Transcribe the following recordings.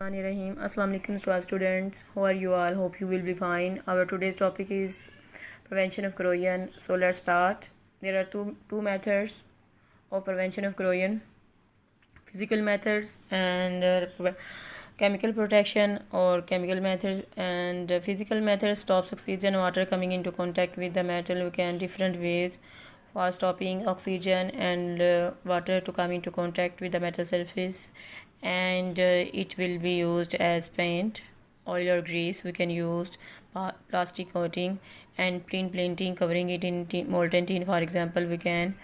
Rahim. Assalamu alaikum to our students. How are you all? Hope you will be fine. Our today's topic is prevention of corrosion. So let's start. There are two methods of prevention of corrosion: physical methods and chemical protection or chemical methods. And physical methods stops oxygen and water coming into contact with the metal. We can different ways for stopping oxygen and water to come into contact with the metal surface, and it will be used as paint, oil or grease. We can use plastic coating and plain painting, covering it in molten tin. For example, we can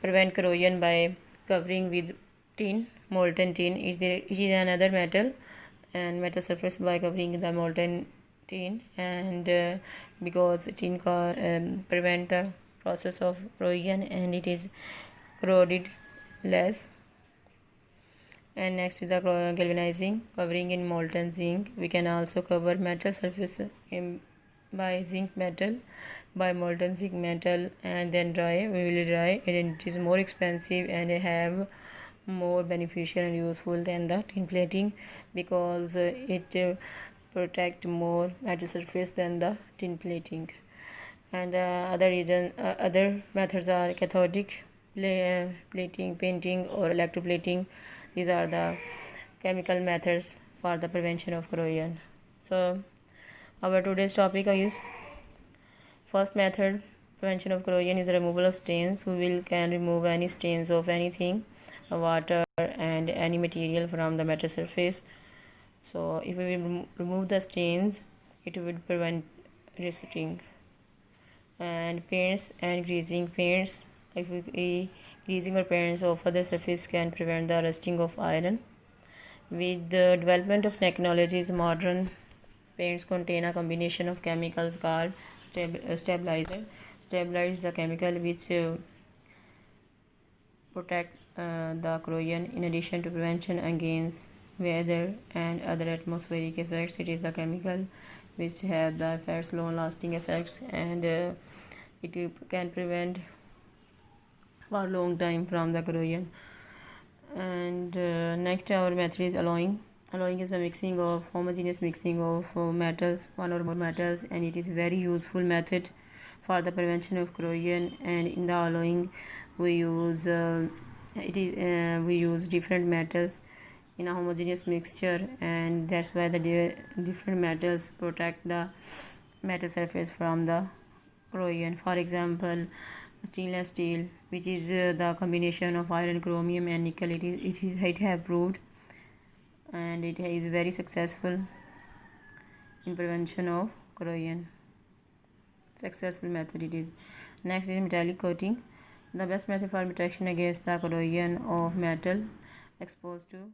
prevent corrosion by covering with tin, molten tin. It is another metal and metal surface by covering the molten tin, and because tin prevent the process of corrosion and it is corroded less. And next is the galvanizing, covering in molten zinc. We can also cover metal surface by zinc metal, by molten zinc metal, and then dry. We will dry, and it is more expensive and have more beneficial and useful than the tin plating, because it protect more metal surface than the tin plating. And other methods are cathodic plating, painting, or electroplating. These are the chemical methods for the prevention of corrosion. So our today's topic is first method prevention of corrosion is removal of stains. We can remove any stains of anything, water and any material from the metal surface. So if we remove the stains, it would prevent rusting. And paints and greasing. Paints, if we greasing or paints of other surface can prevent the rusting of iron. With the development of technologies, modern paints contain a combination of chemicals called stabilizer. Stabilize the chemical which protect the corrosion. In addition to prevention against weather and other atmospheric effects, it is the chemical which have the effects, long lasting effects, and it can prevent for long time from the corrosion. And next our method is alloying. Alloying is a mixing of homogeneous mixing of metals, one or more metals, and it is very useful method for the prevention of corrosion. And in the alloying we use we use different metals in a homogeneous mixture, and that's why the different metals protect the metal surface from the corrosion. For example, stainless steel, which is the combination of iron, chromium and nickel, it have proved, and it is very successful in prevention of corrosion. Successful method it is. Next is metallic coating, the best method for protection against the corrosion of metal exposed to